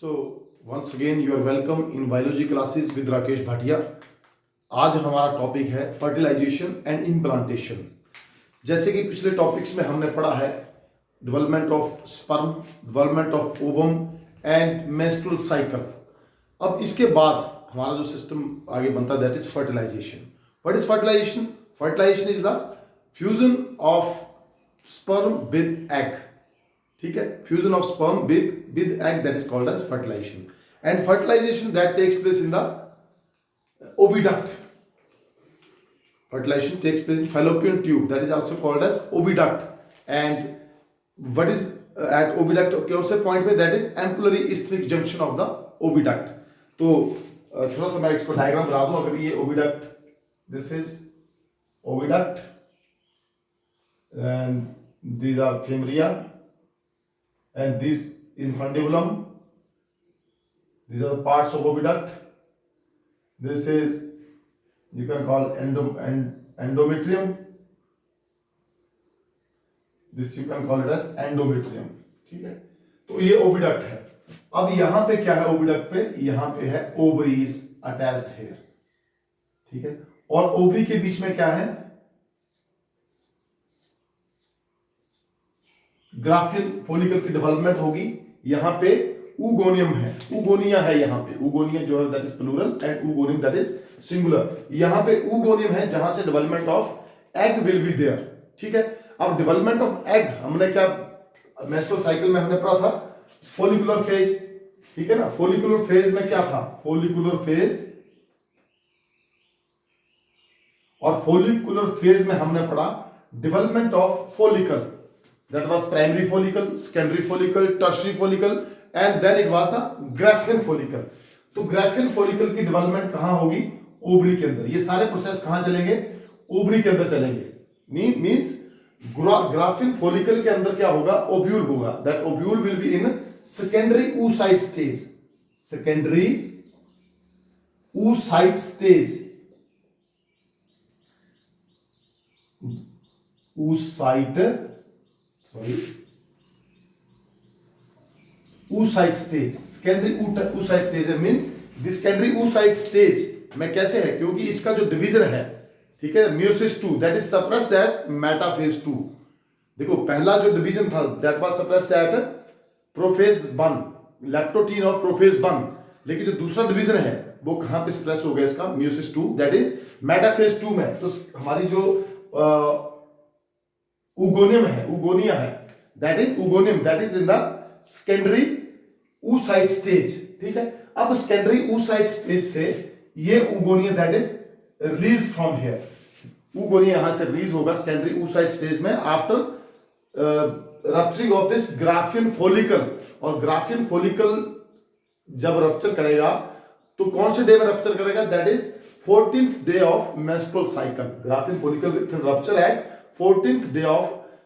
So once again you are welcome in biology classes with Rakesh Bhatia. आज हमारा topic है fertilisation and implantation. जैसे कि पिछले टॉपिक्स में हमने पढ़ा है development of sperm, development of ovum and menstrual cycle. अब इसके बाद हमारा जो सिस्टम आगे बनता है that is fertilization. What is fertilization? Fertilization is the fusion of sperm with egg. ठीक है, fusion of sperm with egg, that is called as fertilization. And fertilization that takes place in the oviduct. Fertilization takes place in fallopian tube, that is also called as oviduct. And what is at oviduct कौन से point पे? that is ampullary isthmic junction of the oviduct. तो थोड़ा सा मैं इसको diagram बना दूं। अगर ये oviduct, this is oviduct and these are femora and this infundibulum, these are the parts of oviduct. This is, you can call endometrium. This you can call it as endometrium. ठीक है, तो ये oviduct है। अब यहां पे क्या है? ओविडक्ट पे यहां पे है ओवरीज अटैच्ड हेयर। ठीक है, और ओवरी के बीच में क्या है? ग्राफियल फॉलिकल की डेवलपमेंट होगी। यहां पे ऊगोनियम है, ऊगोनिया है यहाँ पे। ऊगोनिया जो है that is plural and oogonium that is singular. यहाँ पे ऊगोनियम है जहां से development of egg will be there. ठीक है, अब डेवलपमेंट ऑफ एग हमने क्या मेंस्ट्रुअल साइकिल में हमने पढ़ा था? Follicular phase. ठीक है ना, फोलिकुलर फेज में क्या था? फोलिकुलर फेज, और फोलिकुलर फेज में हमने पढ़ा development of follicle, that was primary follicle, secondary follicle, tertiary follicle and then it was the Graafian follicle. तो ग्राफियन फोलिकल की डेवलपमेंट कहां होगी? ओवरी के अंदर। ये सारे प्रोसेस कहां चलेंगे? ओवरी के अंदर चलेंगे। मींस ग्राफियन फोलिकल के अंदर क्या होगा? ओव्यूल होगा। That ovule will be in secondary oocyte stage. Secondary oocyte stage, oocyte stage, secondary oocyte stage है। Mean this secondary oocyte stage में कैसे है? क्योंकि इसका जो डिवीजन है, ठीक है, meiosis 2 that is suppressed at metaphase 2। देखो पहला जो डिवीजन था that was suppressed at prophase 1, leptotene और प्रोफेज 1। लेकिन जो दूसरा डिवीजन है वो कहां पे सप्रेस हो गया इसका? meiosis 2 दैट इज मेटाफेज 2 में। तो हमारी जो ऊगोनियम है, ऊगोनिया है, that is oogonium that is in the secondary oocyte stage. ठीक है, अब सेकेंडरी oocyte स्टेज से ये oogonia that is release from here. Oogonia यहां से रिलीज होगा सेकेंडरी oocyte स्टेज में after rupturing of this Graafian follicle. और ग्राफियन फॉलिकल जब रप्चर करेगा तो कौन से डे में रप्चर करेगा? That is 14th day of menstrual cycle. Graafian follicle will rupture at 14th day of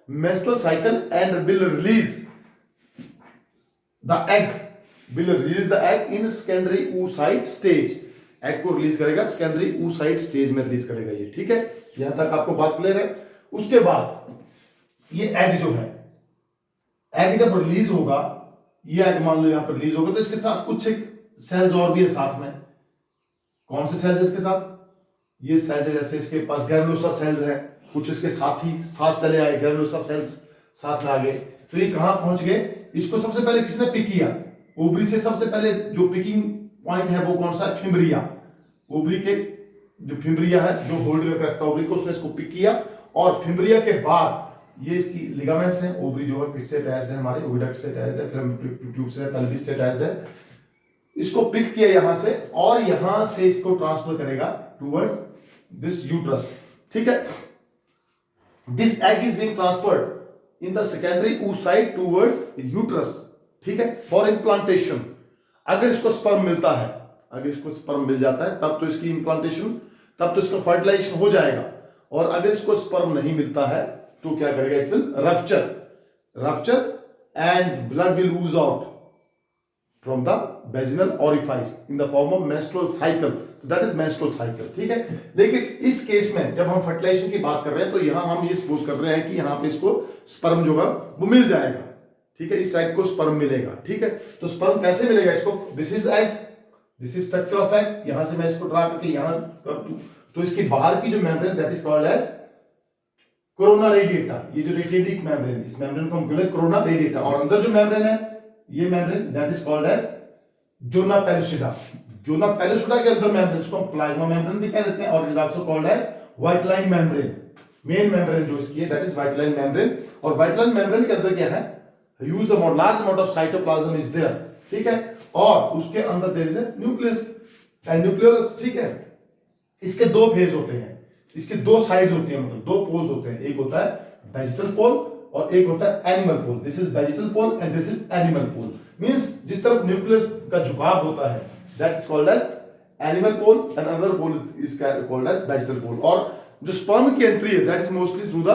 menstrual cycle and will release the egg, will release the egg in secondary oocyte stage। egg को release करेगा secondary oocyte stage में release करेगा ये। ठीक है, यहां तक आपको बात क्लियर है? उसके बाद ये egg जो है, egg जब रिलीज होगा, ये egg मान लो यहां पर रिलीज होगा, तो इसके साथ कुछ सेल्स और भी है साथ में। कौन से सेल्स है इसके साथ? ये सेल्स है, जैसे इसके पास ग्रैनुलोसा सेल्स है, कुछ इसके साथ चले आए, ग्रैनुलोसा सेल्स साथ में आ गए। तो ये कहां पहुंच गए? इसको सबसे पहले किसने पिक किया? ओवरी से सबसे पहले जो पिकिंग पॉइंट है वो कौन सा? फिम्ब्रिया। ओवरी के जो फिम्ब्रिया है जो होल्ड करके रखता है ओवरी को, उसने इसको पिक किया। और फिम्ब्रिया के बाद ये इसकी लिगामेंट्स हैं। ओवरी जो है किससे अटैच्ड है? हमारे ओविडक्ट से अटैच्ड है, फिर ट्यूब से, पेल्विस से अटैच्ड है। इसको पिक किया यहां से और यहां से इसको ट्रांसफर करेगा टुवर्ड्स दिस यूट्रस। ठीक है, this egg is being transferred in the secondary oocyte towards uterus। ठीक है, for implantation। अगर इसको स्पर्म मिलता है, अगर इसको स्पर्म मिल जाता है तब तो इसकी implantation, तब तो इसका फर्टिलाइजेशन हो जाएगा। और अगर इसको स्पर्म नहीं मिलता है तो क्या करेगा? It will rupture and blood will ooze out from the vaginal orifice in the form of menstrual cycle। That is menstrual cycle. ठीक है, लेकिन इस केस में जब हम फर्टिलाइजेशन की बात कर रहे हैं तो यहां हम ये सपोज कर रहे हैं कि यहां पे इसको स्पर्म जो है वो मिल जाएगा। ठीक है, इस साइड को स्पर्म मिलेगा। ठीक है, तो स्पर्म कैसे मिलेगा इसको, this is egg, this is structure of egg, यहां से मैं इसको ड्रा करके यहां कर दूं तो इसकी बाहर की जो membrane that is called as corona radiata, ये जो रेडिएटिक मेम्ब्रेन, इस मेम्ब्रेन को हम बोलते हैं कोरोना रेडिएटा, और अंदर जो मेम्ब्रेन है ये membrane that is called as zona pellucida. Zona pellucida के अंदर मेम्ब्रेन को हम प्लाज्मा मेम्ब्रेन भी कह देते हैं, और is also called as vitelline membrane. Main membrane जो इसकी है that is vitelline membrane, और व्हाइट लाइन मेम्ब्रेन के अंदर क्या है, huge amount, large amount of cytoplasm is there. ठीक है, और उसके अंदर there is a nucleus and nucleus. ठीक है, इसके दो फेज होते हैं, इसके दो साइड्स होती हैं, मतलब दो पोल्स होते हैं, एक होता है वेजिटल पोल और एक होता है animal pole. This is vegetal pole and this is animal pole. Means जिस तरफ न्यूक्लियस का झुकाव होता है that is called as animal pole and other pole is called as vegetal pole, और जो स्पर्म की एंट्री है that is mostly through the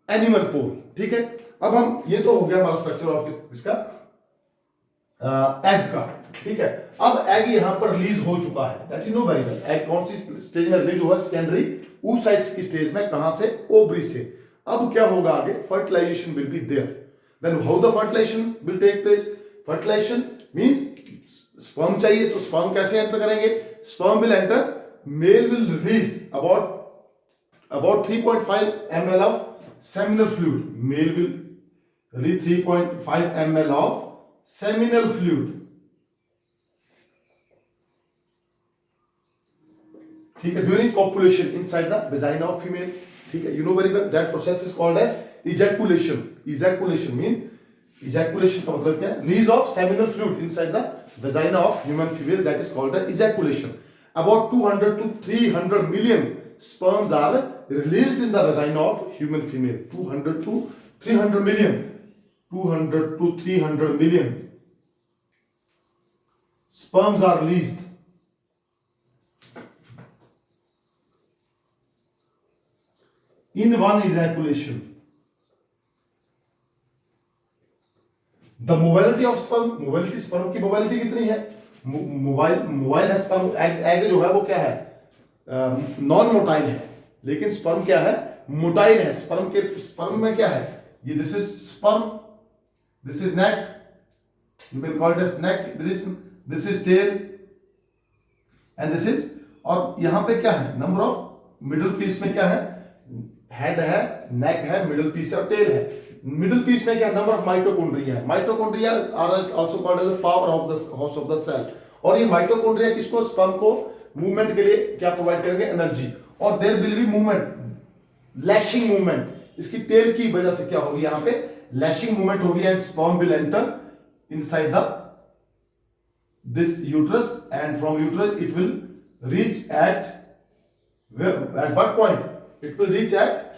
animal pole. ठीक है, अब हम, ये तो हो गया हमारा स्ट्रक्चर ऑफ इसका एग का। ठीक है, अब एग यहां पर रिलीज हो चुका है, that you know very well. Egg कौन सी स्टेज में रिलीज हुआ, सेकेंडरी oocytes की स्टेज में, कहां से, ओवरी से। अब क्या होगा आगे, fertilization will be there. Then how the fertilization will take place, fertilization means sperm चाहिए, तो स्पर्म कैसे एंटर करेंगे, sperm will enter, male will release about 3.5 ml of seminal fluid, male will release 3.5 ml of seminal fluid। ठीक है, during copulation inside the vagina of female। ठीक है, you know very well that process is called as ejaculation। ejaculation mean, ejaculation का मतलब क्या है, release of seminal fluid inside the vagina of human female, that is called as ejaculation। about 200 to 300 million sperms are released in the vagina of human female। 200 to 300 million, 200 to 300 million sperms are released in one ejaculation। the mobility of sperm, mobility sperm की mobility कितनी है, mobile है sperm, egg जो है वो क्या है, non motile है, लेकिन स्पर्म क्या है, मोटाइल है। स्पर्म में क्या है, ये this is sperm, this is neck, you can call it as neck, this is tail and this is, और यहां पे क्या है, नंबर ऑफ मिडिल पीस में क्या है, हेड है, नेक है, मिडिल पीस है और टेल है। मिडिल पीस में क्या है, नंबर ऑफ माइटोकॉन्ड्रिया है। Mitochondria are also called as the power of the house of the cell, और ये माइटोकॉन्ड्रिया किसको, स्पर्म को मूवमेंट के लिए क्या प्रोवाइड करेंगे, एनर्जी। और there will be movement, lashing movement, इसकी टेल की वजह से क्या होगी, यहां पे लैशिंग मूवमेंट होगी, and sperm will enter inside the this uterus, and from uterus it will reach at what point, it will reach at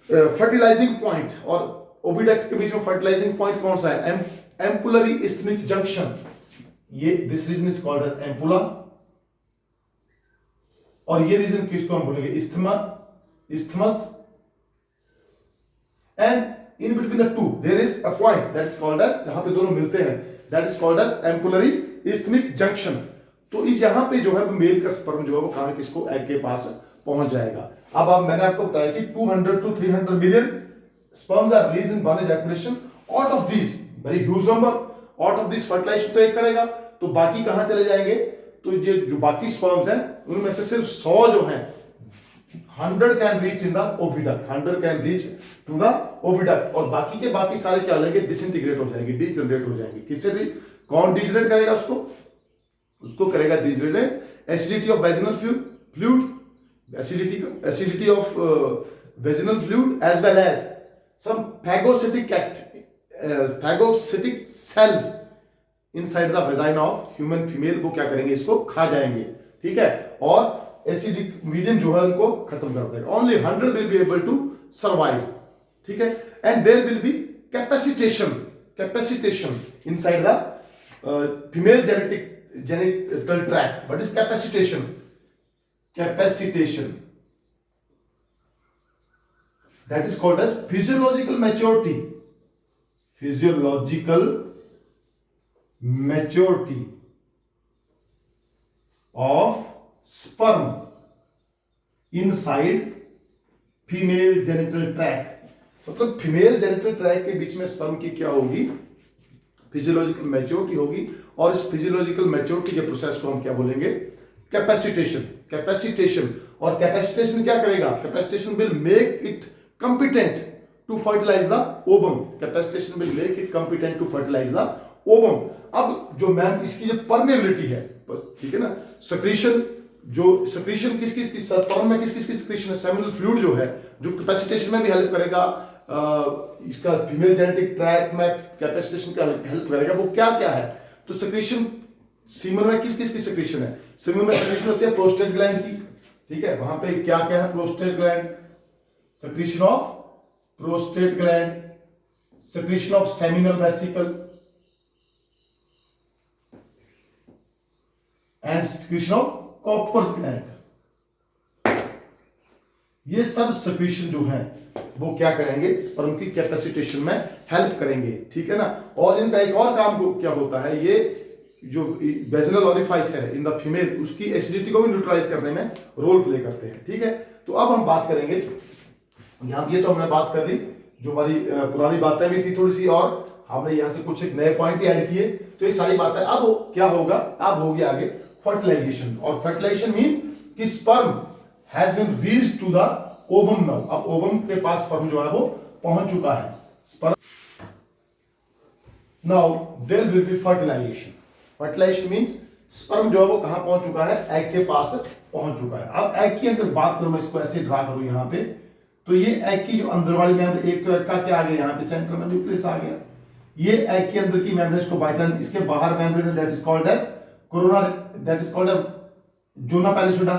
fertilizing point. और ओविडक्ट के बीच में फर्टिलाइजिंग पॉइंट कौन सा है, एम्पुलरी इस्थमिक जंक्शन, ये this region is called as ampulla, और ये रीजन किसको हम बोलेंगे, isthmus, and in between the two there is a point that is called as, जहां पे दोनों मिलते हैं, that is called as ampullary isthmic junction। तो इस यहां पे जो है मेल का स्पर्म जो है वो कहां, किसको, एग के पास पहुंच जाएगा। अब मैंने आपको बताया कि 200 to 300 million sperms are released in one ejaculation। out of these, very huge number, out of this fertilization तो एक करेगा, तो बाकी कहां चले जाएंगे, तो ये जो बाकी स्पर्म्स हैं उनमें से सिर्फ 100 जो हैं, 100 can reach in the oviduct, 100 can reach to the oviduct, और बाकी के बाकी सारे क्या हो जाएंगे, डिसइंटीग्रेट हो जाएंगे, डीजनरेट हो जाएंगे। किससे कौन डीजनरेट करेगा उसको करेगा degenerate, acidity of vaginal fluid, acidity of vaginal fluid as well as some phagocytic cells inside the vagina of human female, वो क्या करेंगे, इसको खा जाएंगे। ठीक है, और एसिडिक मीडियम जो है उनको खत्म कर देगा। Only 100 will be able to survive। ठीक है, and there will be capacitation inside the female genital tract। what is capacitation that is called as physiological maturity of sperm inside female genital tract। मतलब female genital tract के बीच में sperm की क्या होगी, physiological maturity होगी, और इस फिजियोलॉजिकल मैच्योरिटी के प्रोसेस को हम क्या बोलेंगे, कैपेसिटेशन। कैपेसिटेशन, और कैपेसिटेशन क्या करेगा, capacitation will make it competent to fertilize the ovum. Capacitation will make it competent to fertilize the ovum. अब जो मैम इसकी जो परमेबिलिटी है, ठीक है ना, सक्रीशन, जो सक्रीशन किस किस की स्पर्म में किस किस की सक्रीशन है, सेमिनल फ्लूइड जो है, जो कैपेसिटेशन में भी हेल्प करेगा, इसका फीमेल जेनेटिक ट्रैक्ट में कैपेसिटेशन का हेल्प करेगा, वो क्या क्या है। तो सक्रीशन सीमन में किस किस की सक्रीशन है, सीमन में सक्रीशन होती है प्रोस्टेट ग्लैंड की, ठीक है, वहां पे क्या क्या है, prostate gland, secretion of prostate gland, secretion of seminal vesicle and secretion of Cowper's gland. ये सब सक्रीशन जो है वो क्या करेंगे, स्पर्म की कैपेसिटेशन में हेल्प करेंगे, ठीक है ना। और इनका एक और काम क्या होता है, ये जो वेजिनल ओरिफाइस है इन द फीमेल, उसकी एसिडिटी को भी न्यूट्रलाइज करने में रोल प्ले करते हैं, ठीक है। तो अब हम बात करेंगे, यहां ये तो हमने बात कर ली, जो हमारी पुरानी बातें भी थी थोड़ी सी, और हमने यहां से कुछ एक नए पॉइंट भी ऐड किए, तो ये सारी बातें। अब क्या होगा, अब होगी आगे फर्टिलाइजेशन, और फर्टिलाइजेशन मींस कि sperm has been reached to the ovum now. अब ओवम के पास स्पर्म जो है वो पहुंच चुका है, sperm now there will be fertilization. Fertilization means sperm जो है वो कहां पहुंच चुका है, एग के पास पहुंच चुका है। अब एग की अगर बात करूं, मैं इसको ऐसे ड्रा करूं यहां पे, तो ये एग की जो अंदर वाली मेम्ब्रेन, एक तो एग का क्या आ गया यहां पे, सेंटर में न्यूक्लियस आ गया, ये एग के अंदर की मेम्ब्रेन, इसको वाइटल, इसके बाहर membrane that is called as corona, that is called zona pellucida,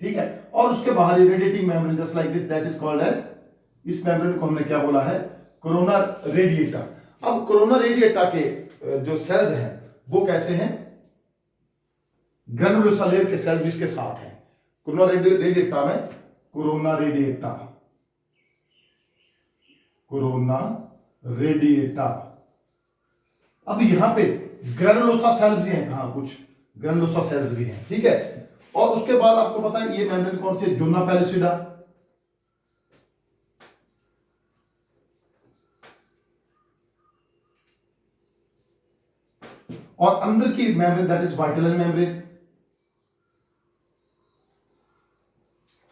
ठीक है। और उसके बाहर radiating membrane just like this, that is called as, इस मेम्ब्रेन को हमने क्या बोला है, कोरोना रेडिएटा। अब कोरोना रेडिएटा के जो सेल्स हैं वो कैसे हैं, ग्रैनुलोसा लेयर के सेल्स भी इसके साथ हैं। कोरोना रेडिएटा में, कोरोना रेडिएटा, कोरोना रेडिएटा। अब यहां पे ग्रैनुलोसा सेल्स भी हैं, कहां कुछ ग्रैनुलोसा सेल्स भी हैं, ठीक है। और उसके बाद आपको पता है ये मेम्ब्रेन कौन सी, जोना पैलिसिडा, और अंदर की membrane that is vital membrane.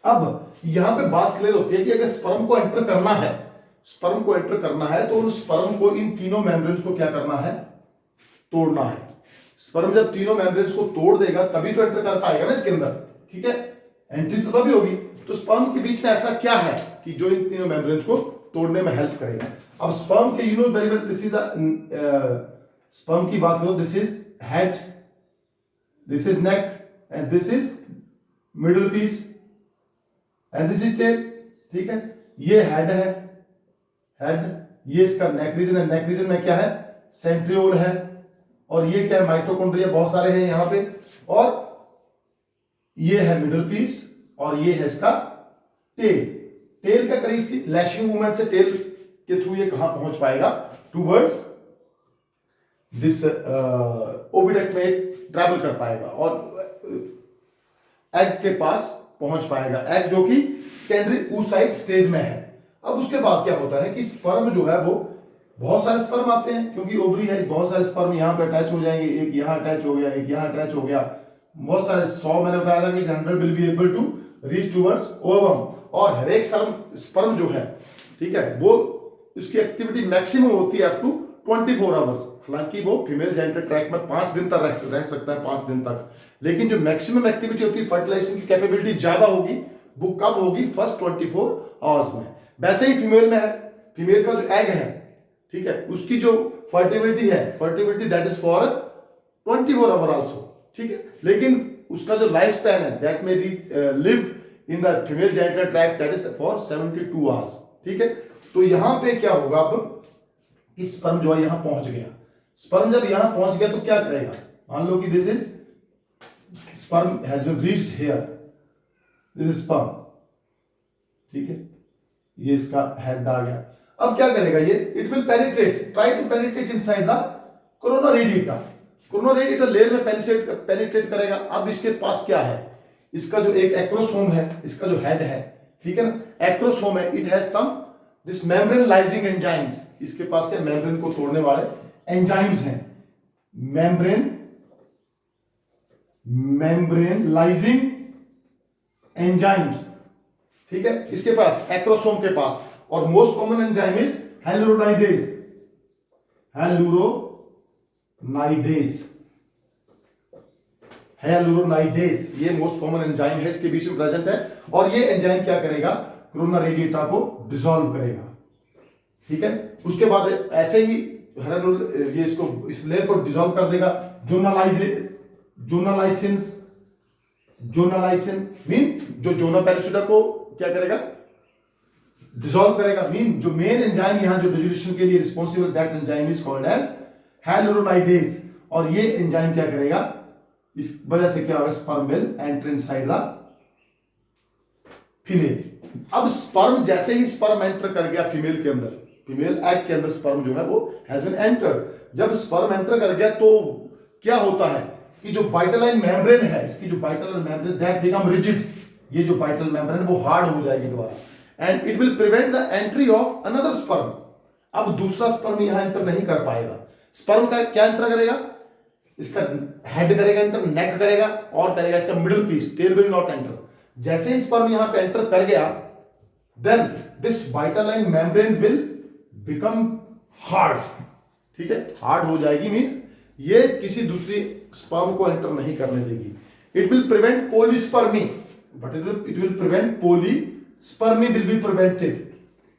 अब यहां पे बात क्लियर होती है कि अगर स्पर्म को एंटर करना है, स्पर्म को एंटर करना है, तो उन स्पर्म को इन तीनों मेम्ब्रेन्स को क्या करना है, तोड़ना है। स्पर्म जब तीनों मेम्ब्रेन्स को तोड़ देगा तभी तो एंटर कर पाएगा ना इसके अंदर, ठीक है, एंट्री तो तभी होगी। तो स्पर्म के बीच में ऐसा क्या है कि जो इन तीनों मेम्ब्रेन्स को तोड़ने में हेल्प करेगा। अब स्पर्म के you know very well, this is the sperm की बात करो, this is head, this is neck and this is middle piece and this is tail, ठीक है। ये हेड है, हेड, ये इसका नेक रीजन है, नेक रीजन में क्या है, सेंट्रियोल है, और ये क्या है, माइटोकॉन्ड्रिया बहुत सारे हैं यहां पे, और ये है मिडिल पीस, और ये है इसका टेल। टेल का करीब लैशिंग मूवमेंट से टेल के थ्रू ये कहां पहुंच पाएगा, टूवर्ड्स दिस ओविडक्ट में ट्रैवल कर पाएगा और एग के पास पहुंच पाएगा, एग जो कि सेकेंडरी oocyte स्टेज में है। अब उसके बाद क्या होता है कि स्पर्म जो है वो, बहुत सारे स्पर्म आते हैं क्योंकि ओवरी है, बहुत सारे स्पर्म यहां पे अटैच हो जाएंगे, एक यहां अटैच हो गया, एक यहां अटैच हो गया, बहुत सारे 100 मैंने बताया था कि 100 will be able to reach towards ovum. और हर एक स्पर्म जो है, ठीक है, वो उसकी एक्टिविटी मैक्सिमम होती है अप टू 24 आवर्स। हालांकि वो फीमेल जेनिटल ट्रैक्ट में 5 दिन तक रह सकता है, 5 दिन तक, लेकिन जो मैक्सिमम एक्टिविटी होती है, फर्टिलाइजेशन की कैपेबिलिटी ज्यादा होगी, वो कब होगी, फर्स्ट 24 आवर्स में। वैसे ही फीमेल में है, फीमेल का जो एग है, ठीक है, उसकी जो फर्टिलिटी है, fertility that is for 24 hour also, ठीक है, लेकिन उसका जो लाइफ स्पैन है दैट में live in the female genital tract that is for 72 hours, ठीक है। तो यहां पे क्या होगा, अब कि स्पर्म जो है यहां पहुंच गया, स्पर्म जब यहां पहुंच गया तो क्या करेगा, मान लो कि this is sperm has been reached here, this is sperm, ठीक है, ये इसका हेड आ गया। अब क्या करेगा ये, it will penetrate, try to penetrate inside the corona radiata, corona radiata layer में पेनिट्रेट करेगा। अब इसके पास क्या है, इसका जो एक एक्रोसोम है, इसका जो हेड है, ठीक है ना, एक्रोसोम है, it has some this membrane lysing enzymes, इसके पास क्या मेम्ब्रेन को तोड़ने वाले एंजाइम्स हैं, मेम्ब्रेन लाइजिंग एंजाइम्स, ठीक है, इसके पास एक्रोसोम के पास। और मोस्ट कॉमन एंजाइम इज हेलुरोनाइडेज, हेलुरोनाइडेज ये मोस्ट कॉमन एंजाइम है, इसके बीच में प्रेजेंट है। और ये एंजाइम क्या करेगा, कोरोना रेडिएटा को डिसॉल्व करेगा, ठीक है। उसके बाद ऐसे ही ये इसको इस लेयर को डिसॉल्व कर देगा। जोनालाइसिन मीन जो जोना पेरिसुडा को क्या करेगा, डिसॉल्व करेगा। मीन जो मेन एंजाइम यहां जो डिजोल्यूशन के लिए responsible, that enzyme is called as hyaluronidase. और ये एंजाइम क्या करेगा, इस वजह से क्या होगा, sperm will enter inside the female. अब स्पर्म जैसे ही स्पर्म एंटर कर गया फीमेल के अंदर, फीमेल एग के अंदर स्पर्म जो है वो हैज बीन एंटर्ड। जब स्पर्म एंटर कर गया तो क्या होता है कि जो वाइटलाइन मेम्ब्रेन है, इसकी जो vital membrane that become rigid, ये जो वाइटल मेम्ब्रेन वो हार्ड हो जाएगी दोबारा, and it will prevent the entry of another sperm. अब दूसरा स्पर्म यहां एंटर नहीं कर पाएगा। स्पर्म का क्या एंटर करेगा, इसका हेड करेगा एंटर, नेक करेगा और करेगा इसका middle piece, tail will not enter. जैसे ही स्पर्म यहां पे एंटर कर गया, then this vitelline membrane will become hard, ठीक है, हार्ड हो जाएगी। मीन ये किसी दूसरी स्पर्म को एंटर नहीं करने देगी। It will prevent polyspermy, but it will prevent polyspermy will be prevented.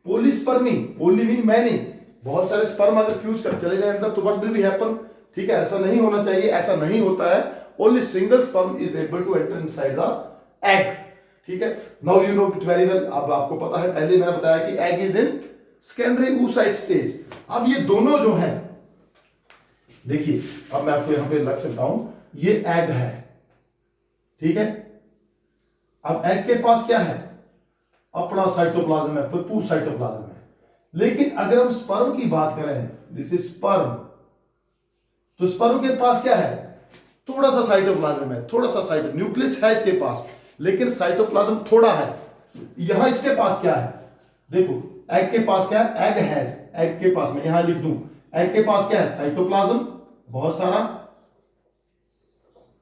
Polyspermy, poly mean many, बहुत सारे स्पर्म अगर फ्यूज कर चले जाए अंदर तो व्हाट विल बी हैपन, ठीक है, ऐसा नहीं होना चाहिए, ऐसा नहीं होता है। Only single sperm is able to enter inside the egg, ठीक है। Now you know it very well, अब आपको पता है, पहले मैंने बताया कि egg is in secondary oocyte stage. अब ये दोनों जो हैं, देखिए अब मैं आपको यहां पे लग सकता हूं, ये एग है, ठीक है। अब एग के पास क्या है, अपना साइटोप्लाज्म है, भरपूर साइटोप्लाज्म है। लेकिन अगर हम स्पर्म की बात करें, दिस इज स्पर्म, तो स्पर्म के पास क्या है, थोड़ा सा साइटोप्लाज्म है, थोड़ा सा न्यूक्लियस है इसके पास, लेकिन साइटोप्लाज्म थोड़ा है। यहां इसके पास क्या है, देखो एग के पास क्या है, एग हैज, एग के पास मैं यहां लिख दूं, एग के पास क्या है, साइटोप्लाज्म बहुत सारा,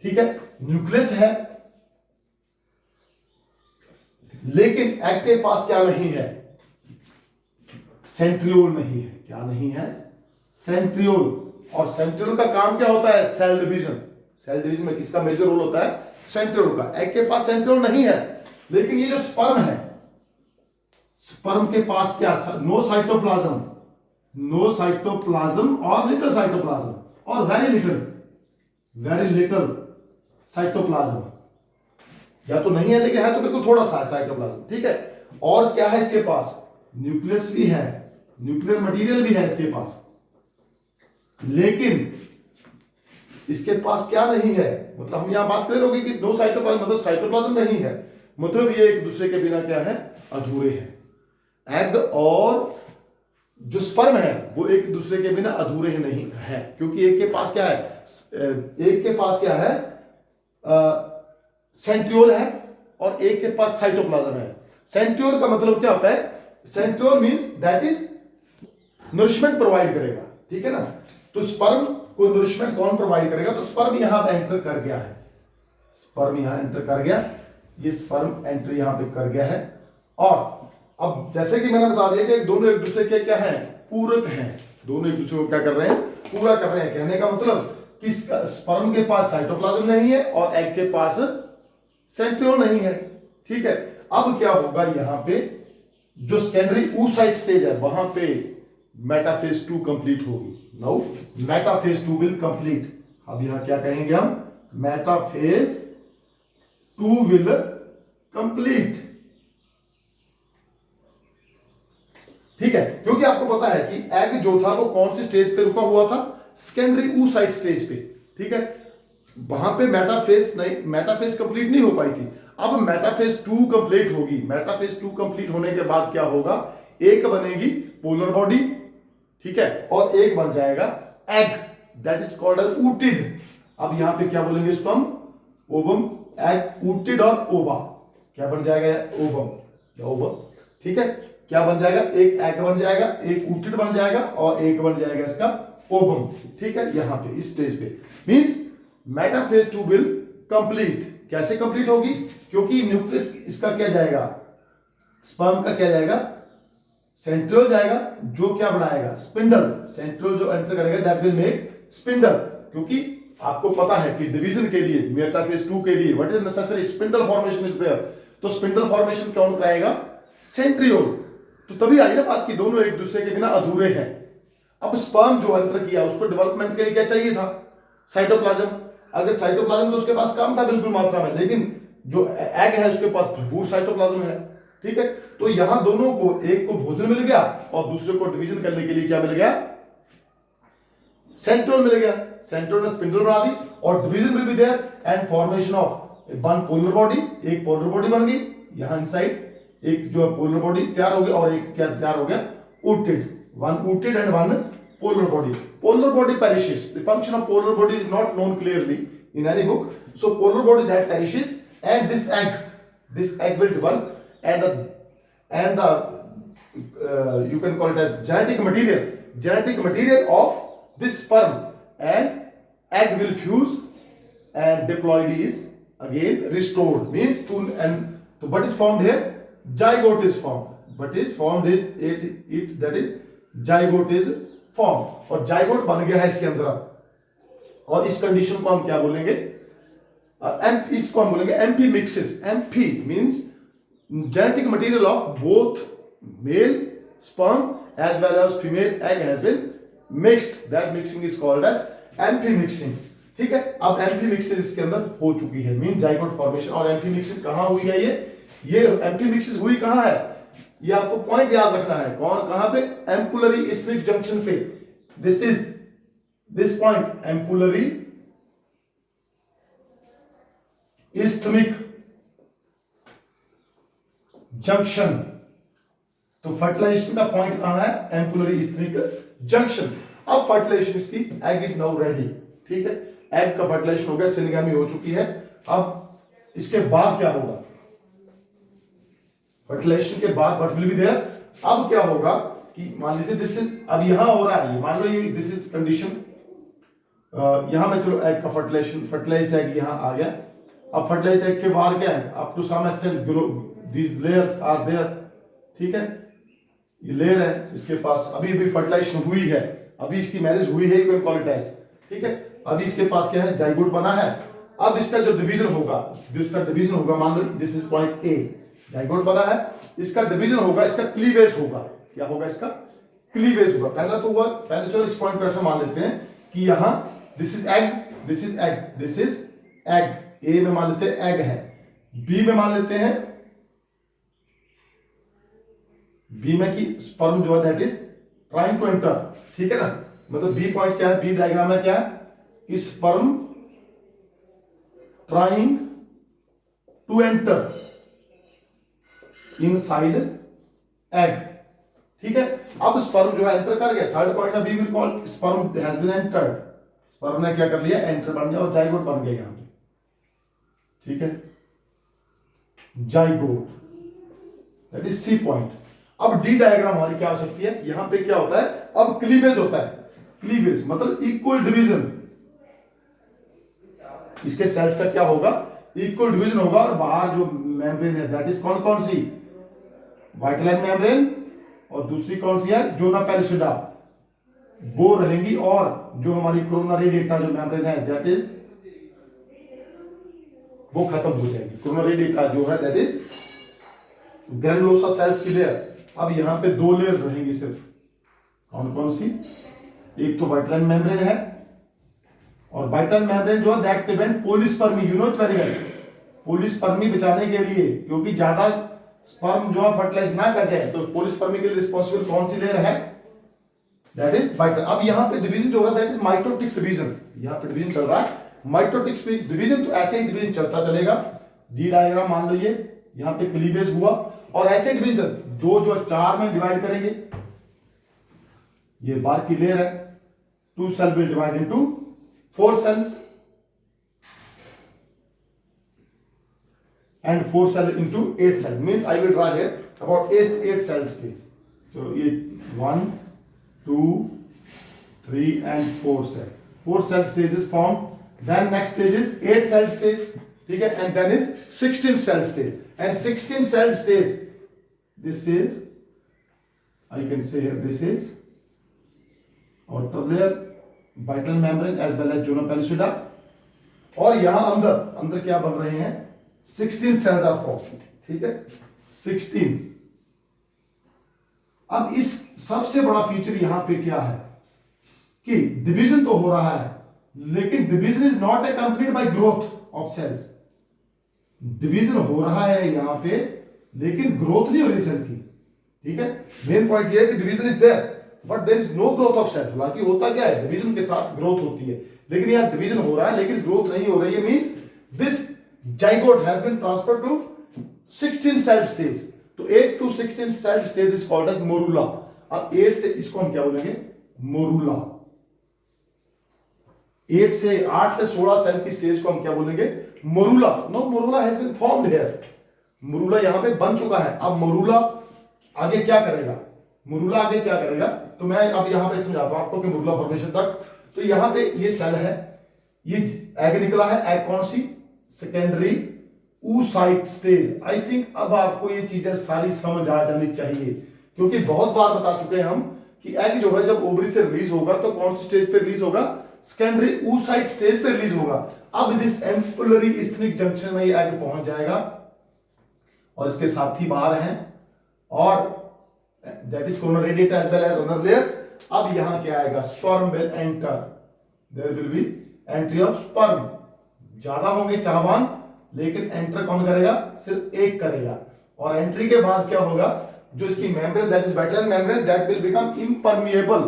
ठीक है, न्यूक्लियस है। लेकिन एग के पास क्या नहीं है, सेंट्रियोल नहीं है। क्या नहीं है, सेंट्रियोल। और सेंट्रियोल का काम क्या होता है, सेल डिवीजन। सेल डिवीजन में किसका मेजर रोल होता है, सेंट्रियोल का। एग के पास सेंट्रियोल नहीं है। लेकिन ये जो स्पर्म है, स्पर्म के पास क्या, नो साइटोप्लाज्म, नो साइटोप्लाज्म और लिटिल साइटोप्लाज्म, और वेरी लिटिल साइटोप्लाज्म। या तो नहीं है, लेकिन है तो बिल्कुल थोड़ा सा साइटोप्लाज्म, ठीक है। और क्या है इसके पास, न्यूक्लियस भी है, न्यूक्लियर मटेरियल भी है इसके पास। लेकिन इसके पास क्या नहीं है, मतलब हम यहां बात कर रहे होंगे कि नो साइटोप्लाज्म मतलब साइटोप्लाज्म नहीं है, मतलब ये एक दूसरे के बिना क्या है, अधूरे हैं। एग और जो स्पर्म है वो एक दूसरे के बिना अधूरे नहीं है, क्योंकि एक के पास क्या है, एक के पास क्या है, सेंट्रियोल है, और एक के पास साइटोप्लाज्म है। सेंट्रियोल का मतलब क्या होता है, centriole means that is nourishment provide करेगा, ठीक है ना। तो स्पर्म को नरिशमेंट कौन प्रोवाइड करेगा, तो स्पर्म यहां एंटर कर गया है, स्पर्म यहां एंटर कर गया, ये स्पर्म एंटर यहां पे कर गया है। और अब जैसे कि मैंने बता दिया कि दोनों एक दूसरे के क्या हैं, पूरक हैं, दोनों एक दूसरे को क्या कर रहे हैं, पूरा कर रहे हैं। कहने का मतलब कि स्पर्म के पास साइटोप्लाज्म नहीं है और एग के पास सेंट्रियोल नहीं है, ठीक है। अब क्या होगा, यहां पे जो सेकेंडरी oocyte स्टेज है वहां पे मेटाफेज 2 कंप्लीट होगी। Now metaphase 2 will complete. अब यहां क्या कहेंगे हम, मेटाफेज 2 विल कंप्लीट, ठीक है। क्योंकि आपको पता है कि एग जो था वो कौन सी स्टेज पे रुका हुआ था, सेकेंडरी oocyte स्टेज पे, ठीक है। वहां पे मेटाफेज कंप्लीट नहीं हो पाई थी। अब मेटाफेज 2 कंप्लीट होगी। मेटाफेज 2 कंप्लीट होने के बाद क्या होगा, एक बनेगी पोलर बॉडी, ठीक है, और एक बन जाएगा egg, that is called as oocyte। अब यहां पे क्या बोलेंगे इसको हम, ओवम, एग, oocyte और ओवा, क्या बन जाएगा, ओवम या ओवम, ठीक है। क्या बन जाएगा, एक एग बन जाएगा, एक ऊटिड बन जाएगा और एक बन जाएगा इसका ओवम। ठीक है, यहां पे इस स्टेज पे मींस मेटाफेज 2 विल कंप्लीट। कैसे कंप्लीट होगी, क्योंकि न्यूक्लियस इसका क्या जाएगा, स्पर्म का क्या जाएगा, सेंट्रियोल जाएगा, जो क्या बनाएगा, स्पिंडल। सेंट्रियोल जो एंटर करेगा दैट विल मेक स्पिंडल, क्योंकि आपको पता है कि डिवीजन के लिए मेटाफेज 2 के लिए what is necessary, spindle formation is there. तो स्पिंडल फॉर्मेशन कौन कराएगा, सेंट्रियोल। तो तभी आई ना बात कि दोनों एक दूसरे के बिना अधूरे हैं। अब स्पर्म जो एंटर किया उसको डेवलपमेंट के लिए क्या चाहिए था, साइटोप्लाज्म। अगर साइटोप्लाज्म तो उसके पास कम था बिल्कुल मात्रा में, लेकिन जो एग है उसके पास भरपूर साइटोप्लाज्म है। ठीक है, तो यहां दोनों को, एक को भोजन मिल गया और दूसरे को डिवीजन करने के लिए क्या मिल गया, सेंट्रियोल मिल गया। सेंट्रियोल ने स्पिंडल बना दी और division will be there and formation of one polar body, एक पोलर बॉडी बन गई यहां इनसाइड, एक जो पोलर बॉडी तैयार हो गया और एक क्या तैयार हो गया, ootid, one ootid and one polar body. Polar body perishes. The function of polar body is not known clearly in any book. So polar body that perishes, and this egg will develop, and the you can call it as genetic material of this sperm and egg will fuse, and diploidy is again restored. Means to, and so what is formed here? Zygote is formed. What is formed is it that is zygote is form, और zygote बन गया है इसके अंदर। और इस condition को हम क्या बोलेंगे, इसको हम बोलेंगे amphimixis. Amphi means genetic material of both male sperm as well as female egg has been mixed, that mixing is called as amphi mixing. ठीक है, अब एम्पी मिक्सिस इसके अंदर हो चुकी है, मीन जाइगोट फॉर्मेशन। और एम्पी मिक्सिस कहां हुई है, ये एम्पी मिक्सिस हुई कहां है, ये आपको पॉइंट याद रखना है। कौन, कहां पे, एम्पुलरी इस्थमिक जंक्शन पे। This is this point, ampullary isthmic junction. तो फर्टिलाइजेशन का पॉइंट कहां है, एम्पुलरी इस्थमिक जंक्शन। अब फर्टिलाइजेशन की एग इज नाउ रेडी। ठीक है, एग का फर्टिलाइजेशन हो गया, सिनगामी हो चुकी है। अब इसके बाद क्या होगा, फर्टिलाइजेशन के बाद व्हाट विल बी देयर। अब क्या होगा कि मान लीजिए दिस इज, अब यहां हो रहा है, ये मान लो ये दिस इज कंडीशन, यहां में चलो एग का फर्टिलाइज्ड एग यहां आ गया। अब फर्टिलाइज्ड एग के बाहर क्या है, up to some extent these layers are there. ठीक है, ये लेयर है इसके पास, अभी फर्टिलाइजेशन हुई है, अभी इसकी मैरिज हुई है, you can call it as. ठीक है, अभी इसके पास क्या है, जाइगोट बना है। अब इसका जो डिवीजन होगा, मान लो this is point A, zygote बना है, इसका डिवीजन होगा, इसका क्लीवेज होगा। क्या होगा, इसका क्लीवेज होगा। पहला तो हुआ, पहले चलो इस पॉइंट को ऐसा मान लेते हैं कि यहां this is egg, this is egg, this is egg. A में मान लेते हैं एग है, बी में मान लेते हैं, बी में की स्पर्म जो है that is trying to enter. ठीक है ना, मतलब बी पॉइंट क्या है, बी डायग्राम में क्या है कि sperm trying to enter inside egg. ठीक है, अब स्पर्म जो है एंटर कर गया, third point B will call sperm has been entered. Sperm ने क्या कर लिया, एंटर बन गया और जाइगोट बन गया यहां पे। ठीक है, zygote that is C point. अब डी डायग्राम हमारी क्या हो सकती है, यहां पे क्या होता है, अब क्लीवेज होता है। क्लीवेज मतलब इक्वल डिवीजन, इसके सेल्स का क्या होगा, इक्वल डिवीजन होगा। और बाहर जो मेम्ब्रेन है दैट इज कौन सी, वाइटलाइन मेम्ब्रेन, और दूसरी कौन सी है, जोना पेलिसिडा, वो रहेंगी। और जो हमारी कोरोना रेडिएटा जो मेम्ब्रेन है दैट इज, वो खत्म हो जाएगी। कोरोना रेडिएटा जो है दैट इज ग्रैनुलोसा सेल्स की लेयर। अब यहां पे दो लेयर्स रहेंगी सिर्फ, कौन सी, एक तो वाइटलाइन मेम्ब्रेन है, और वाइटलाइन मेम्ब्रेन जो है that prevent polyspermy, you know it very well. Polyspermy बचाने के लिए, क्योंकि ज्यादा स्पर्म जो है फर्टिलाइज ना कर जाए, तो पोलिस्पर्मी के लिए रिस्पॉन्सिबल कौन सी लेयर है, दैट इज वाइटलाइन। अब यहां पे डिवीजन जो हो रहा है दैट इज माइटोटिक डिवीजन, यहां पे डिवीजन चल रहा है माइटोटिक डिवीजन। तो ऐसे ही डिवीजन चलता चलेगा। डी डायग्राम मान लो, ये यहां पे क्लीवेज हुआ, और ऐसे डिवीजन दो जो 4 में डिवाइड करेंगे, ये बार की लेयर है, 2 cell will divide into 4 cells and 4 cell into 8 cell. Means I will draw here about eight cell stage. So ये 1, 2, 3 and 4 cell. 4 cell stages formed. Then next stage is 8 cell stage. ठीक है, and then is 16 cell stage. And 16 cell stage, this is, I can say here, this is outer layer, vital membrane as well as zona pellucida. और यहां अंदर क्या बन रहे हैं, 16 cells are formed. ठीक है, 16. अब इस सबसे बड़ा फीचर यहां पे क्या है कि डिवीजन तो हो रहा है, लेकिन division is not accompanied by growth of cells. Division हो रहा है यहां पे, लेकिन ग्रोथ नहीं हो रही सेल की. ठीक है, मेन पॉइंट ये है कि division is there but there is no growth of cell. हालांकि होता क्या है, डिवीजन के साथ ग्रोथ होती है, लेकिन यहां डिवीजन हो रहा है लेकिन ग्रोथ नहीं हो रही है. Means this zygote has been transferred to 16 cell stage. तो 8 to 16 cell stage is called as morula. अब 8 से इसको हम क्या बोलेंगे, मोरूला. 8 से 16 सेल की स्टेज को हम क्या बोलेंगे, morula. No, morula has been formed here. Morula यहां पे बन चुका है. अब मोरूला आगे क्या करेगा, मोरूला आगे क्या करेगा, तो मैं अब यहां पे समझाता हूं आपको कि मोरूला फॉर्मेशन तक. तो यहां पे ये सेल है, ये एग निकला है. एग कौन सी, secondary oocyte stage. I think अब आपको ये चीजें सारी समझ आ जानी चाहिए, क्योंकि बहुत बार बता चुके हैं हम कि एग जो है जब ओवरी से रिलीज होगा तो कौन सी स्टेज पे रिलीज होगा, सेकेंडरी oocyte स्टेज पे रिलीज होगा. अब दिस एम्पुलरी इस्थमिक जंक्शन में ये एग पहुंच जाएगा और इसके साथी बाहर हैं, और that is corona radiate as well as other layers. अब यहां क्या आएगा, sperm will enter. There will be entry of sperm. ज्यादा होंगे चाहवान, लेकिन एंटर कौन करेगा, सिर्फ एक करेगा. और एंट्री के बाद क्या होगा, जो इसकी membrane that is vital membrane that will become impermeable.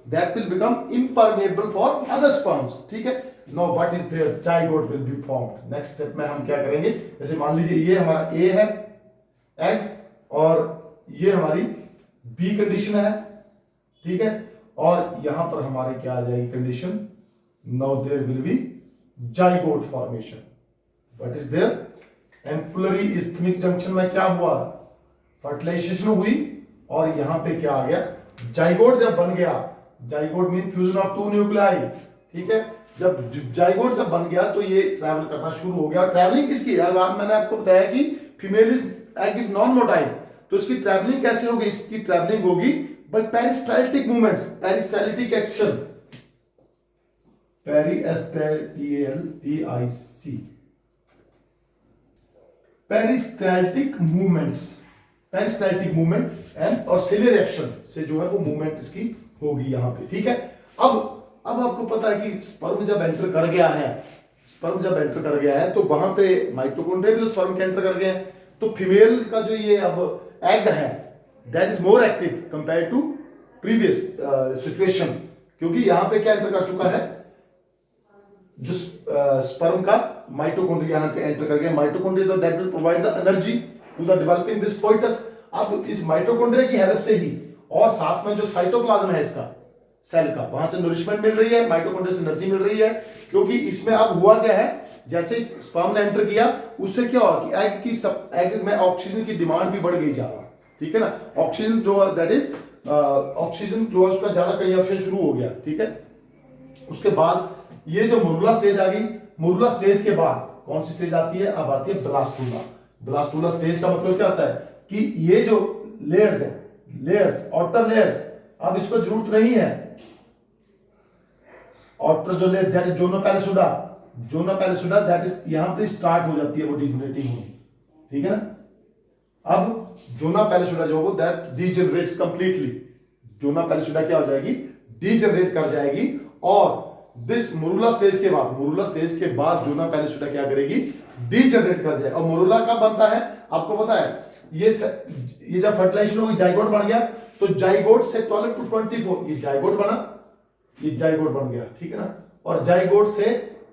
That will become impermeable for other sperms. ठीक है. No, what is there, zygote will be formed. Next step में हम क्या करेंगे, जैसे मान लीजिए ये हमारा ए है एग, और ये हमारी बी कंडीशन है. ठीक है, और यहां पर हमारे क्या आ जाएगी condition, now there will be zygote formation. What is there? Ampullary isthmic junction में क्या हुआ, फर्टिलाइजेशन हुई, और यहां पे क्या आ गया, जाइगोट जब बन गया. Zygote mean fusion of 2 nuclei. ठीक है, जब जाइगोट जब बन गया तो ये ट्रैवल करना शुरू हो गया. ट्रैवलिंग किसकी है, अब मैंने आपको बताया कि female is egg is non motile, तो इसकी ट्रैवलिंग कैसे होगी, इसकी ट्रैवलिंग होगी by peristaltic movements, peristaltic action, peristaltic movements, peristaltic movement and और सेलुलर एक्शन से जो है वो मूवमेंट इसकी होगी यहां पे. ठीक है. अब आपको पता है कि स्पर्म जब एंटर कर गया है, स्पर्म जब एंटर कर गया है तो वहां पे माइटोकॉन्ड्रिया भी तो स्पर्म के एंटर कर गए हैं. तो फीमेल का जो ये अब एग है that is more active compare to previous situation, क्योंकि यहां पे क्या एंटर कर चुका है, जो स्पर्म का माइटोकॉन्ड्रिया यहां पे एंटर कर गया. Mitochondria that will provide the energy to the developing this coitus. अब इस माइटोकॉन्ड्रिया की हेल्प से ही, और साथ में जो साइटोप्लाज्म है इसका सेल का, वहां से नरिशमेंट मिल रही है, माइटोकॉन्ड्रिया से एनर्जी मिल रही है. क्योंकि इसमें अब हुआ क्या है, जैसे स्पर्म ने एंटर किया उससे क्या हुआ कि एग में ऑक्सीजन की डिमांड भी बढ़ गई ज्यादा. ठीक है ना, ऑक्सीजन जो दैट इज ऑक्सीजन जो है उसका ज्यादा कंजप्शन शुरू हो गया. ठीक है. उसके बाद ये जो मोरूला स्टेज आ गई, मोरूला स्टेज के बाद कौन सी स्टेज आती है, अब आती है ब्लास्टूला. ब्लास्टूला स्टेज का मतलब क्या होता है कि ये जो लेयर्स है, लेयर्स, आउटर लेयर्स, अब इसको जरूरत नहीं है. आउटर जो लेयर जोनो पैलिसुडा दैट इज यहां पे स्टार्ट हो जाती है वो डिजेनरेटिंग होगी. ठीक है ना. अब जोना पैलिसुडा जो वो दैट डीजेनरेट्स कंप्लीटली. जोना पैलिसुडा क्या हो जाएगी, डीजेनरेट कर जाएगी. और दिस मोरूला स्टेज के बाद जोना पैलिसुडा क्या करेगी, डीजेनरेट कर जाएगी. और मोरूला कब बनता है आपको पता है, ये जब फर्टिलाइजेशन होगी जाइगोट बन गया, तो जाइगोट से 12 to 24 ये जाइगोट बना, ये जाइगोट बन गया. ठीक है ना. और जाइगोट से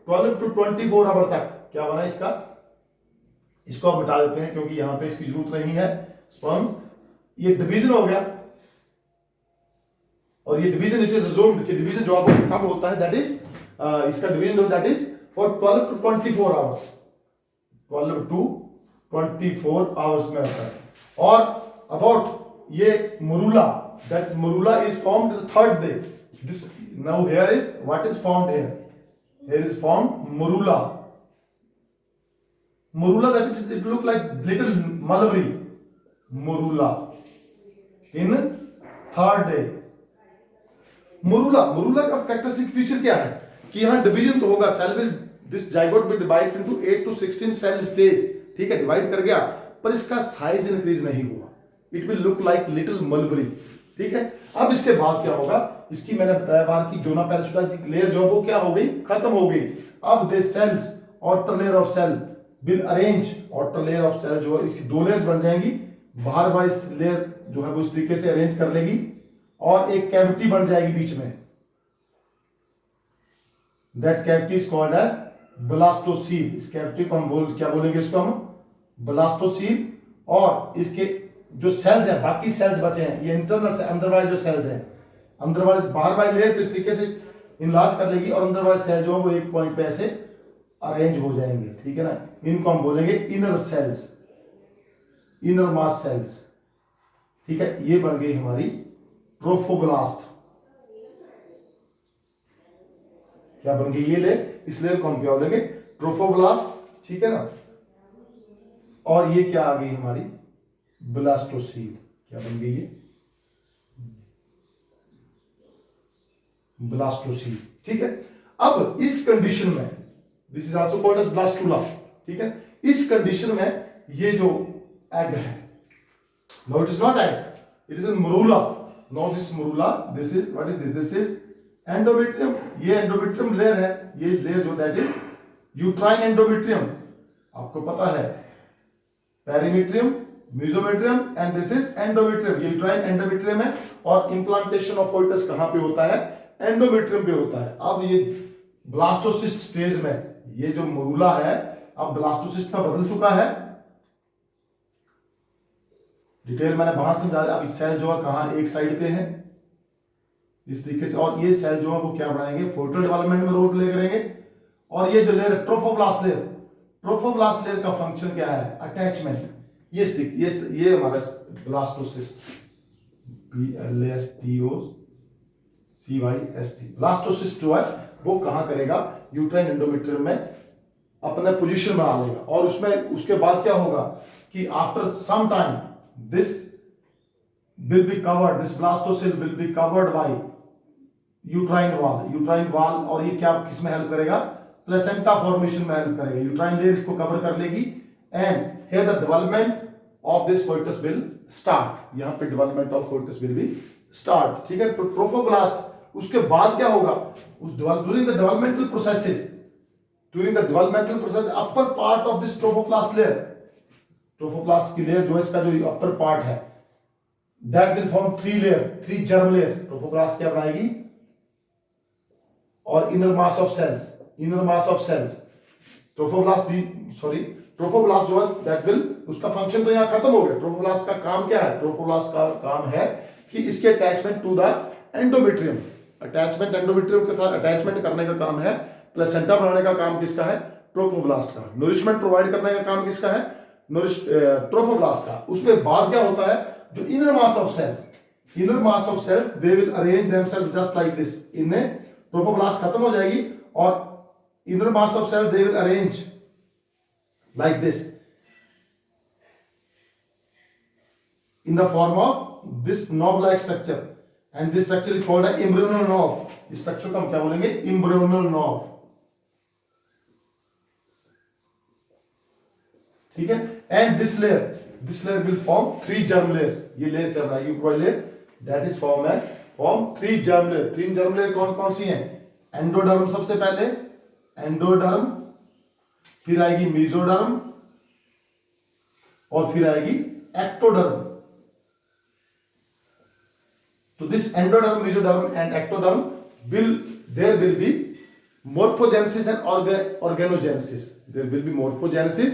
12 to 24 आवर तक क्या बना इसका, इसको आप बता देते हैं क्योंकि यहां पे इसकी जरूरत नहीं है. स्पर्म ये डिवीजन हो गया, और ये डिवीजन इट इज अज्यूम्ड कि डिवीजन जो आपको कब होता है दैट इज इसका डिवीजन जो that is for 12 to 24 hours, 12 to 24 hours में होता है. और about ये morula, that morula is formed the third day. This now here is what is formed here. Here is formed morula. Morula, that is, it look like little mulberry. Morula in third day. Morula का characteristic feature क्या है कि यहां division तो होगा, cell will this zygote will divide into 8 to 16 cell stage, ठीक है, divide कर गया, पर इसका साइज इंक्रीज नहीं हुआ, it will look like little mulberry, ठीक है। अब इसके बाद क्या होगा, इसकी मैंने बताया बार की जोना पैरासिटाइजिक लेयर जो वो क्या हो गई, खत्म हो गई। अब this cells outer layer of cell will arrange, outer layer of cell जो है इसकी दो लेयर्स बन जाएंगी, बाहर वाली लेयर जो है वो इस तरीके से अरेंज कर लेगी और एक कैविटी बन जाएगी बीच में, that cavity is called as blastocoel. इस कैविटी को हम क्या बोलेंगे, इसको हम ब्लास्टोसील। और इसके जो सेल्स हैं, बाकी सेल्स बचे हैं, ये इंटरनल से अंदर वाले जो सेल्स हैं, अंदर वाले बाहर वाली लेयर इस तरीके से इनलार्ज कर लेगी और अंदर वाले सेल जो है वो एक पॉइंट पे ऐसे अरेंज हो जाएंगे, ठीक है ना। इनको हम बोलेंगे inner cells, inner mass cells, ठीक है। ये बन गई हमारी ट्रोफोब्लास्ट। क्या बन गई ये लेयर, इस लेयर को हम क्या बोलेंगे, ट्रोफोब्लास्ट, ठीक है ना। और ये क्या आ गई हमारी ब्लास्टोसील, क्या बन गई ये ब्लास्टोसील, ठीक है। अब इस कंडीशन में this is also called as blastula, ठीक है। इस कंडीशन में ये जो एग है, no it is not egg, it is in morula. Now this morula, this is what is this is endometrium. ये एंडोमेट्रियम लेयर है, ये लेयर जो दैट इज यूट्राइन एंडोमेट्रियम, आपको पता है perimetrium, mesometrium and this is endometrium. ये uterine endometrium है और इंप्लांटेशन ऑफ फोइटस कहां पे होता है, एंडोमेट्रियम पे होता है। अब ये ब्लास्टोसिस्ट स्टेज में ये जो मोरूला है अब ब्लास्टोसिस्ट में बदल चुका है, डिटेल मैंने बाहर समझा दिया। अभी सेल जो है कहां, एक साइड पे है इस तरीके से, और ये सेल जो है वो क्या बनाएंगे, फोटो डेवलपमेंट में रोल प्ले करेंगे। और ये जो लेयर है ट्रोफोब्लास्ट लेयर, ट्रोफोब्लास्ट लेयर का फंक्शन क्या है, अटैचमेंट। ये स्टिक, ये हमारा ब्लास्टोसिस्ट, BLASTOCYST, ब्लास्टोसिस्ट जो है वो कहां करेगा, यूट्राइन एंडोमेट्रियम में अपना पोजीशन बना लेगा। और उसमें उसके बाद क्या होगा कि after some time this will be covered, this blastocyst will be covered by uterine wall, और ये क्या किसमें हेल्प करेगा, प्लेसेंटा फॉर्मेशन में हेल्प करेगा, यूट्राइन लेयर इसको कवर कर लेगी and here the development of this foetus will start. यहां पे development of foetus will be start, ठीक है। तो ट्रोफोब्लास्ट उसके बाद क्या होगा, उस during the developmental process upper part of this trophoblast layer, trophoblast की लेयर जो है इसका जो अपर पार्ट है that will form three germ layers। Trophoblast क्या बनाएगी, और inner mass of cells trophoblast जो है that will, उसका फंक्शन तो यहां खत्म हो गया। ट्रोफोब्लास्ट का काम क्या है, ट्रोफोब्लास्ट का काम है कि इसके attachment to the endometrium, attachment endometrium के साथ अटैचमेंट करने का काम है, प्लेसेंटा बनाने का काम किसका है, ट्रोफोब्लास्ट का। नरिशमेंट प्रोवाइड करने का काम किसका है, ट्रोफोब्लास्ट का। उसके बाद क्या होता है, जो inner mass of cells they will arrange themselves just like this। इनमें ट्रोफोब्लास्ट खत्म हो जाएगी और inner mass of cells they will arrange like this in the form of this knob like structure, and this structure is called an embryonal knob। इस structure को हम क्या बोलेंगे, embryonal knob, ठीक है। And this layer will form 3 germ layers। ये layer क्या बनाएगी, ऊपर layer that is form 3 germ layer। 3 germ layer कौन कौन सी हैं, एंडोडर्म सबसे पहले, एंडोडर्म, फिर आएगी मेसोडर्म और फिर आएगी एक्टोडर्म। तो this endoderm, mesoderm and ectoderm there will be morphogenesis and organogenesis। there will be morphogenesis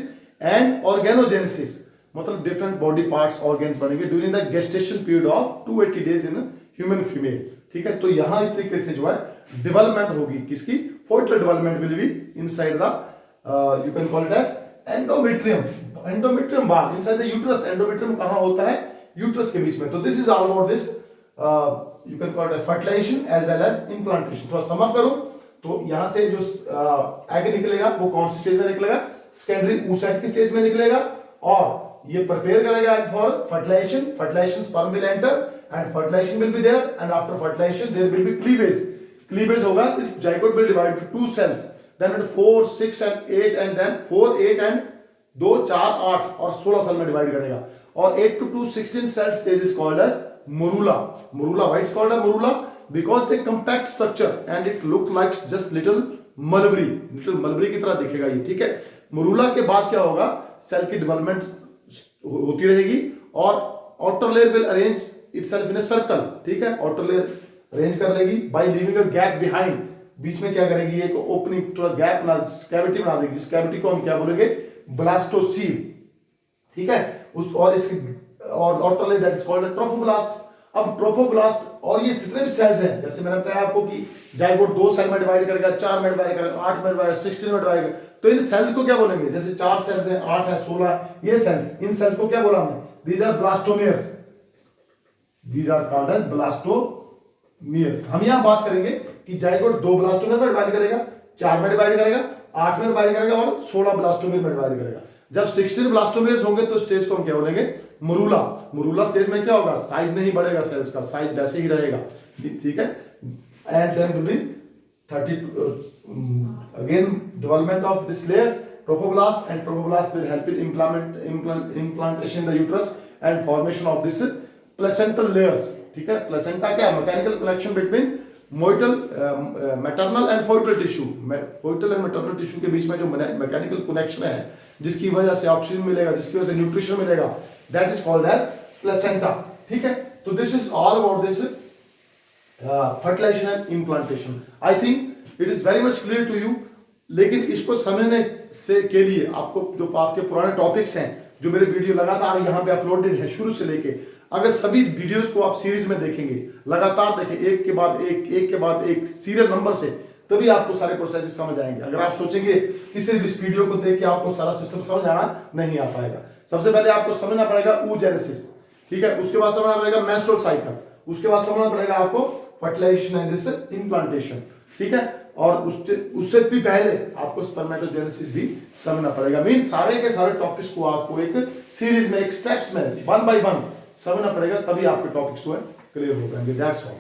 and organogenesis, मतलब डिफरेंट बॉडी पार्ट्स ऑर्गन्स बनेंगे during the gestation period of 280 days in human female, ठीक है। तो यहां इस तरीके से जो है डेवलपमेंट होगी किसकी, foetal development will be inside the you can call it as endometrium, endometrium wall inside the uterus. Endometrium कहां होता है, यूट्रस के बीच में। तो this is all about this you can call it fertilisation as well as implantation. थोड़ा sum up करो तो यहां से जो एग निकलेगा वो कौन सी स्टेज में निकलेगा, सेकेंडरी oocyte की स्टेज में निकलेगा, और ये प्रिपेयर करेगा egg for fertilization. Fertilization sperm will enter and fertilization will be there, and after fertilization there will be cleavage. Cleavage होगा, this zygote will divide to 2 cells, then into 4, 6 and 8, and then 4, 8 and 2, 4, 8 और 16 cell में divide करेगा। और 8 to 2, 16 cell stage is called as morula. Morula, why it's called a morula? Because they compact structure and it look like just little mulberry, little mulberry की तरह दिखेगा ये, ठीक है। मोरूला के बाद क्या होगा, सेल की डेवलपमेंट होती रहेगी और outer layer will arrange itself in a circle, ठीक है। आउटर लेयर अरेंज कर लेगी by leaving a gap behind, बीच में क्या करेगी, एक ओपनिंग थोड़ा गैप बना, कैविटी बना देगी, जिस कैविटी को हम क्या बोलेंगे, ब्लास्टोसील, ठीक है। उस और इसकी और outer layer that is called trophoblast. अब ट्रोफोब्लास्ट और ये जितने भी सेल्स हैं, जैसे मैंने बताया आपको कि जाइगोट 2 सेल में डिवाइड करेगा, 4 में डिवाइड करेगा, 8 में डिवाइड, 16 में डिवाइड करेगा, तो इन सेल्स को क्या बोलेंगे, जैसे 4 सेल्स हैं, 8 है, 16 है, ये सेल्स, इन सेल्स को क्या बोला हमने, these are blastomeres, these are called as blastomeres. हम यहां बात करेंगे कि जाइगोट 2 ब्लास्टोमियर में डिवाइड करेगा, 4 में डिवाइड करेगा, 8 में डिवाइड करेगा और 16 ब्लास्टोमियर में डिवाइड करेगा। जब 16 ब्लास्टोमियर्स होंगे तो स्टेज को हम क्या बोलेंगे, मोरूला। मोरूला स्टेज में क्या होगा, साइज नहीं बढ़ेगा, सेल्स का साइज वैसे ही रहेगा, ठीक है। And then will be 32 again development of this layer trophoblast, and trophoblast will help in implantation the uterus and formation of this placental layers, ठीक है। प्लेसेंटा क्या, मैकेनिकल कनेक्शन बिटवीन मोइटल maternal and foetal tissue, foetal and maternal tissue के बीच में जो mechanical connection है, जिसकी वजह से ऑक्सीजन मिलेगा, जिसकी वजह से न्यूट्रिशन मिलेगा, that is called as placenta, ठीक है। तो this is all about this fertilisation and implantation. I think it is very much clear to you. लेकिन इसको समझने से के लिए आपको जो आपके पुराने टॉपिक्स हैं, जो मेरे वीडियो लगातार यहाँ पे अपलोडेड है शुरू से लेके, अगर सभी वीडियोस को आप सीरीज में देखेंगे, लगातार देखें, एक के बाद एक सीरियल नंबर से, तभी आपको सारे प्रोसेस समझ आएंगे। अगर आप सोचेंगे कि सिर्फ इस वीडियो को देख के आपको सारा सिस्टम समझ आना, नहीं आ पाएगा। सबसे पहले आपको समझना पड़ेगा oogenesis, ठीक है। उसके बाद समझना पड़ेगा मेंस्ट्रुअल साइकिल, उसके बाद समझना पड़ेगा आपको फर्टिलाइजेशन एंड दिस इम्प्लांटेशन, ठीक है। और उससे भी पहले आपको स्पर्मेटोजेनेसिस भी समझना पड़ेगा। मीन सारे के सारे टॉपिक्स को आपको एक सीरीज में, एक स्टेप्स में, 1 by 1 समझना पड़ेगा, तभी आपके टॉपिक्स जो है क्लियर हो जाएंगे। That's all.